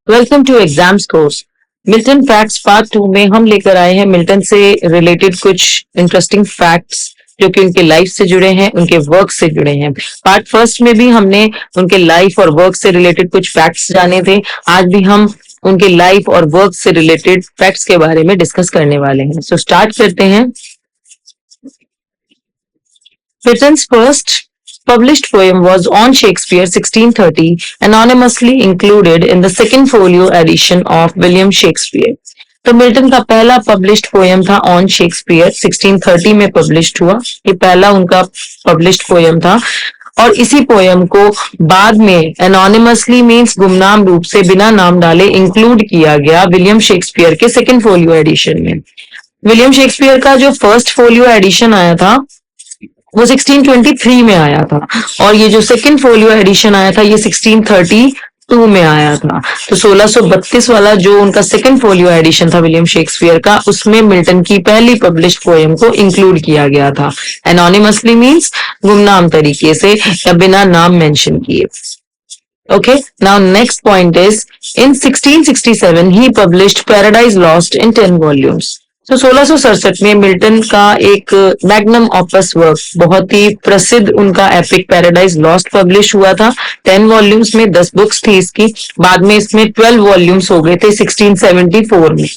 Welcome to exams course. Milton facts part 2 में हम लेकर आए हैं मिल्टन से रिलेटेड कुछ इंटरेस्टिंग फैक्ट्स जो कि उनके लाइफ से जुड़े हैं, उनके वर्क से जुड़े हैं। पार्ट फर्स्ट में भी हमने उनके लाइफ और वर्क से रिलेटेड कुछ फैक्ट्स जाने थे। आज भी हम उनके लाइफ और वर्क से रिलेटेड फैक्ट्स के बारे में डिस्कस करने वाले हैं। सो स्टार्ट करते हैं। Mitton's first published poem was On Shakespeare 1630, anonymously included in the second folio edition of William Shakespeare. तो मिल्टन का पहला पब्लिश्ड पोयम था ऑन शेक्सपियर 1630 में पब्लिश्ड हुआ। ये पहला उनका पब्लिश्ड पोयम था और इसी पोयम को बाद में एनोनिमसली मीन्स गुमनाम रूप से बिना नाम डाले इंक्लूड किया गया विलियम शेक्सपियर के सेकेंड फोलियो एडिशन में। विलियम शेक्सपियर का जो फर्स्ट फोलियो एडिशन आया था वो 1623 में आया था और ये जो सेकंड फोलियो एडिशन आया था ये 1632 में आया था। तो 1632 वाला जो उनका सेकंड फोलियो एडिशन था विलियम शेक्सपियर का, उसमें मिल्टन की पहली पब्लिश्ड पोएम को इंक्लूड किया गया था। एनोनिमसली मींस गुमनाम तरीके से या बिना नाम मेंशन किए। Okay, now next point is in 1667 he published Paradise Lost in 10 volumes. तो 1667 में मिल्टन का एक मैग्नम ऑपस वर्क, बहुत ही प्रसिद्ध उनका एपिक पैराडाइज लॉस्ट पब्लिश हुआ था। 10 वॉल्यूम्स में 10 बुक्स थी इसकी। बाद में इसमें 12 वॉल्यूम्स हो गए थे 1674 में।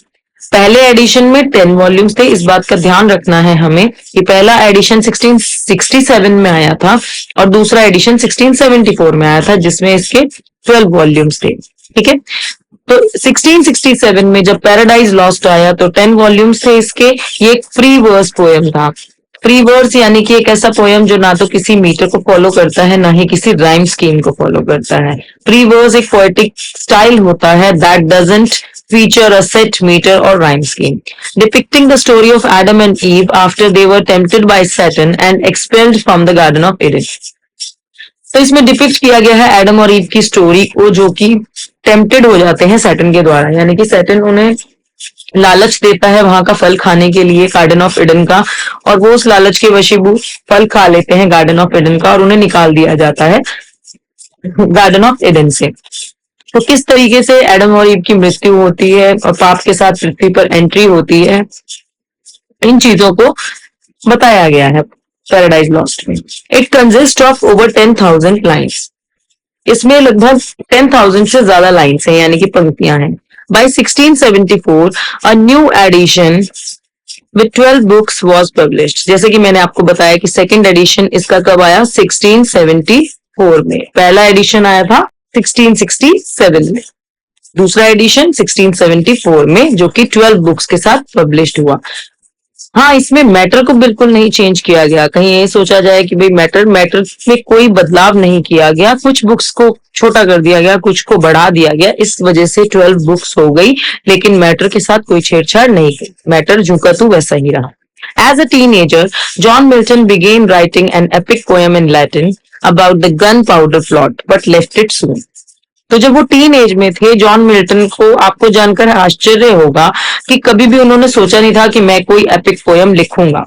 पहले एडिशन में 10 वॉल्यूम्स थे। इस बात का ध्यान रखना है हमें कि पहला एडिशन 1667 में आया था और दूसरा एडिशन 1674 में आया था जिसमें इसके 12 वॉल्यूम्स थे। ठीक है, तो 1667 में जब पैराडाइज लॉस्ट आया तो 10 वॉल्यूम्स थे इसके। ये एक फ्री वर्स पोएम था। फ्री वर्स यानी कि एक ऐसा पोएम जो ना तो किसी मीटर को फॉलो करता है ना ही किसी राइम स्कीम को फॉलो करता है। फ्री वर्स एक पोएटिक स्टाइल होता है that doesn't feature a set meter or rhyme scheme, depicting the story of Adam and Eve after they were tempted by Satan and expelled from the Garden of Eden. तो इसमें depict किया गया है Adam और ewe की story को जो कि टेम्प्टेड हो जाते हैं सैटन के द्वारा, यानी कि सैटन उन्हें लालच देता है वहां का फल खाने के लिए, गार्डन ऑफ ईडन का, और वो उस लालच के वशीभूत फल खा लेते हैं गार्डन ऑफ ईडन का और उन्हें निकाल दिया जाता है गार्डन ऑफ ईडन से। तो किस तरीके से एडम और ईव की मृत्यु होती है और पाप के साथ पृथ्वी पर एंट्री होती है, इन चीजों को बताया गया है पैराडाइज लॉस्ट में। It consist of over 10,000 lines. इसमें लगभग 10,000 से ज्यादा लाइन्स हैं, यानी कि पंक्तियां हैं। By 1674 a new edition with 12 books was published. जैसे कि मैंने आपको बताया कि सेकंड एडिशन इसका कब आया, 1674 में। पहला एडिशन आया था 1667 में, दूसरा एडिशन 1674 में जो कि 12 बुक्स के साथ पब्लिश्ड हुआ। हाँ, इसमें मैटर को बिल्कुल नहीं चेंज किया गया। कहीं ये सोचा जाए कि भाई मैटर में कोई बदलाव नहीं किया गया, कुछ बुक्स को छोटा कर दिया गया, कुछ को बढ़ा दिया गया, इस वजह से 12 बुक्स हो गई, लेकिन मैटर के साथ कोई छेड़छाड़ नहीं की। मैटर जो का तू वैसा ही रहा। As a teenager, John Milton began writing an epic poem in Latin about the gunpowder plot, but left it soon. तो जब वो टीन एज में थे, जॉन मिल्टन को आपको जानकर आश्चर्य होगा कि कभी भी उन्होंने सोचा नहीं था कि मैं कोई एपिक पोएम लिखूंगा।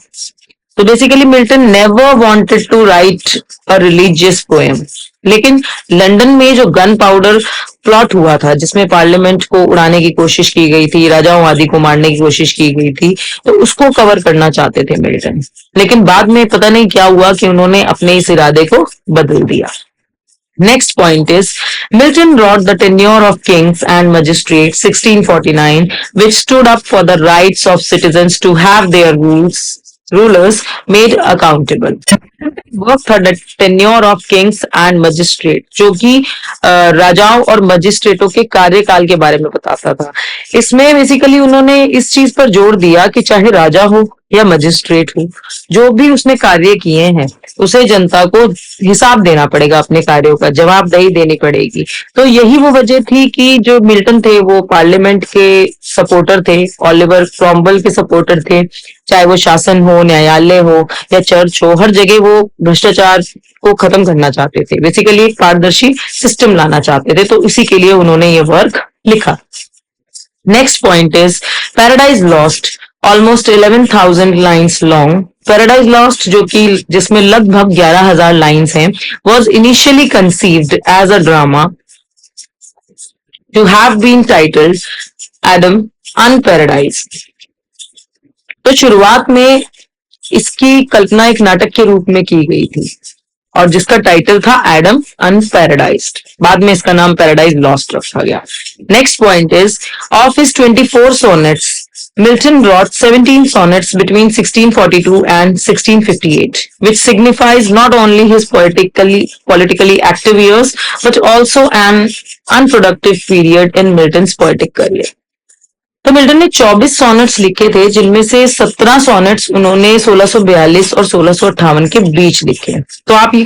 तो basically Milton never wanted to write a religious poem, लेकिन लंदन में जो गन पाउडर प्लॉट हुआ था जिसमें पार्लियामेंट को उड़ाने की कोशिश की गई थी, राजाओं आदि को मारने की कोशिश की गई थी, तो उसको कवर करना चाहते थे मिल्टन। लेकिन बाद में पता नहीं क्या हुआ कि उन्होंने अपने इस इरादे को बदल दिया। Next point is Milton wrote the Tenure of Kings and Magistrates 1649, which stood up for the rights of citizens to have their rulers made accountable. Work था tenure of kings and magistrate, जो कि राजाओं और मजिस्ट्रेटों के कार्यकाल के बारे में बताता था। इसमें बेसिकली उन्होंने इस चीज पर जोर दिया कि चाहे राजा हो या मजिस्ट्रेट हो, जो भी उसने कार्य किए हैं उसे जनता को हिसाब देना पड़ेगा, अपने कार्यों का जवाबदेही देनी पड़ेगी। तो यही वो वजह थी कि जो मिल्टन थे वो पार्लियामेंट के सपोर्टर थे, ओलिवर क्रॉमवेल के सपोर्टर थे। चाहे वो शासन हो, न्यायालय हो या चर्च हो, हर जगह वो भ्रष्टाचार को खत्म करना चाहते थे। बेसिकली एक पारदर्शी सिस्टम लाना चाहते थे, तो इसी के लिए उन्होंने ये वर्क लिखा। Next point is Paradise Lost, almost 11,000 lines long. Paradise Lost जो कि जिसमें लगभग 11,000 लाइन्स हैं, was initially conceived as a drama to have been titled Adam Unparadised. तो शुरुआत में इसकी कल्पना एक नाटक के रूप में की गई थी और जिसका टाइटल था एडम अनपैराडाइज्ड। बाद में इसका नाम पैराडाइज लॉस्ट रखा गया। Next point is of his 24 sonnets, Milton wrote 17 sonnets between 1642 and 1658, which signifies not only his politically active years, but also an unproductive period in Milton's poetic career. तो Milton ने 24 sonnets लिखे थे, जिनमें से 17 sonnets उन्होंने 1642 और 1658 के बीच लिखे। तो आप ये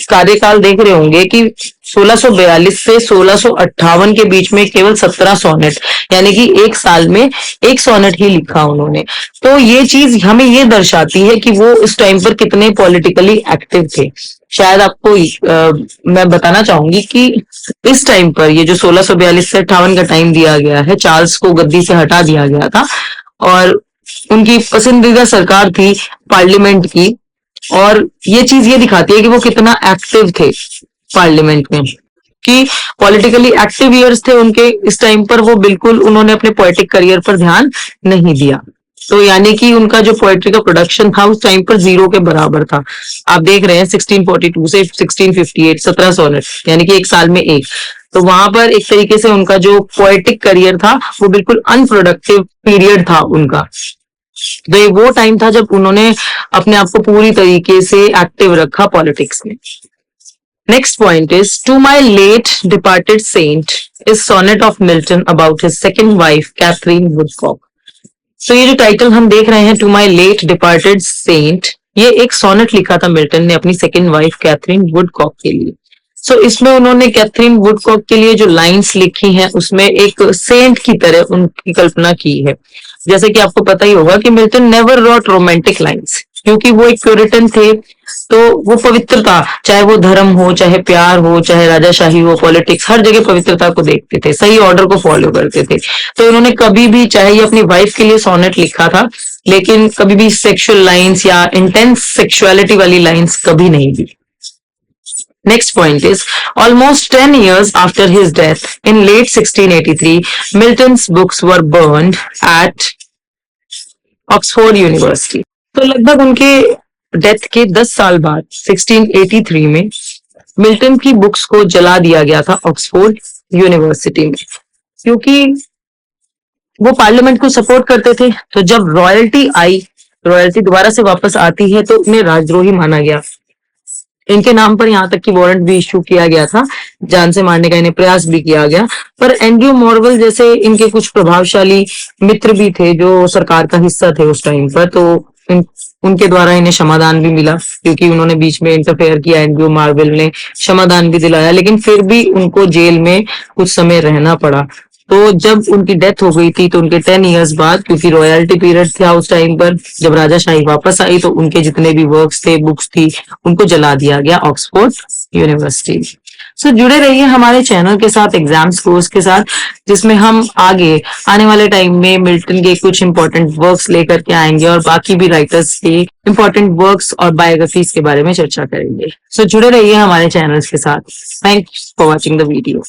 कार्यकाल देख रहे होंगे कि 1642 से 1658 के बीच में केवल 17 सॉनेट, यानी कि एक साल में एक सॉनेट ही लिखा उन्होंने। तो ये चीज हमें ये दर्शाती है कि वो इस टाइम पर कितने पॉलिटिकली एक्टिव थे। शायद आपको मैं बताना चाहूंगी कि इस टाइम पर ये जो 1642 से 58 का टाइम दिया गया है, चार्ल्स को गद्दी से हटा दिया गया था और उनकी पसंदीदा सरकार थी पार्लियामेंट की, और ये चीज ये दिखाती है कि वो कितना एक्टिव थे पार्लियामेंट में, कि पॉलिटिकली एक्टिव ईयर्स थे उनके इस टाइम पर। वो बिल्कुल उन्होंने अपने पोएटिक करियर पर ध्यान नहीं दिया। तो यानी कि उनका जो पोएट्री का प्रोडक्शन था उस टाइम पर 0 के बराबर था। आप देख रहे हैं 1642 से 1658 17 सोनेट, यानी कि एक साल में एक। तो वहां पर एक तरीके से उनका जो पोएटिक करियर था वो बिल्कुल अनप्रोडक्टिव पीरियड था उनका। तो ये वो टाइम था जब उन्होंने अपने आप को पूरी तरीके से एक्टिव रखा पॉलिटिक्स में। Next point is, To my late departed saint is sonnet of Milton about his second wife, Catherine Woodcock. So ये जो टाइटल हम देख रहे हैं, To my late departed saint, ये एक सोनेट लिखा था मिल्टन ने अपनी सेकेंड वाइफ कैथरीन वुडकॉक के लिए। सो इसमें उन्होंने कैथरीन वुडकॉक के लिए जो लाइंस लिखी हैं उसमें एक सेंट की तरह उनकी कल्पना की है। जैसे कि आपको पता ही होगा कि Milton never wrote romantic lines, क्योंकि वो एक प्योरिटन थे। तो वो पवित्रता, चाहे वो धर्म हो, चाहे प्यार हो, चाहे राजाशाही हो, पॉलिटिक्स, हर जगह पवित्रता को देखते थे, सही ऑर्डर को फॉलो करते थे। तो उन्होंने कभी भी, चाहे ये अपनी वाइफ के लिए सोनेट लिखा था, लेकिन कभी भी सेक्सुअल लाइंस या इंटेंस सेक्सुअलिटी वाली लाइंस कभी नहीं दी। Next point is, almost 10 years after his death in late 1683, Milton's books were burned at Oxford University. तो लगभग उनके डेथ के 10 साल बाद 1683 में मिल्टन की बुक्स को जला दिया गया था ऑक्सफोर्ड यूनिवर्सिटी में, क्योंकि वो पार्लियामेंट को सपोर्ट करते थे। तो जब रॉयल्टी आई, रॉयल्टी दोबारा से वापस आती है, तो उन्हें राजद्रोही माना गया। इनके नाम पर यहाँ तक कि वारंट भी इशू किया गया था, जान से मारने का इन्हें प्रयास भी किया गया। पर एंड्रयू मॉर्वेल जैसे इनके कुछ प्रभावशाली मित्र भी थे जो सरकार का हिस्सा थे उस टाइम पर, तो उनके द्वारा इन्हें क्षमादान भी मिला, क्योंकि उन्होंने बीच में इंटरफेयर किया। एंड्रयू मॉर्वेल ने क्षमादान भी दिलाया, लेकिन फिर भी उनको जेल में कुछ समय रहना पड़ा। तो जब उनकी डेथ हो गई थी तो उनके 10 इयर्स बाद, क्योंकि रॉयल्टी पीरियड था उस टाइम पर, जब राजाशाही वापस आई तो उनके जितने भी वर्क्स थे, बुक्स थी, उनको जला दिया गया ऑक्सफोर्ड यूनिवर्सिटी। सो जुड़े रहिए हमारे चैनल के साथ, एग्जाम्स कोर्स के साथ, जिसमें हम आगे आने वाले टाइम में मिल्टन के कुछ इंपॉर्टेंट वर्क्स लेकर के आएंगे और बाकी भी राइटर्स के इंपॉर्टेंट वर्क्स और बायोग्राफीज के बारे में चर्चा करेंगे। सो जुड़े रहिए हमारे चैनल्स के साथ। Thanks for watching the video.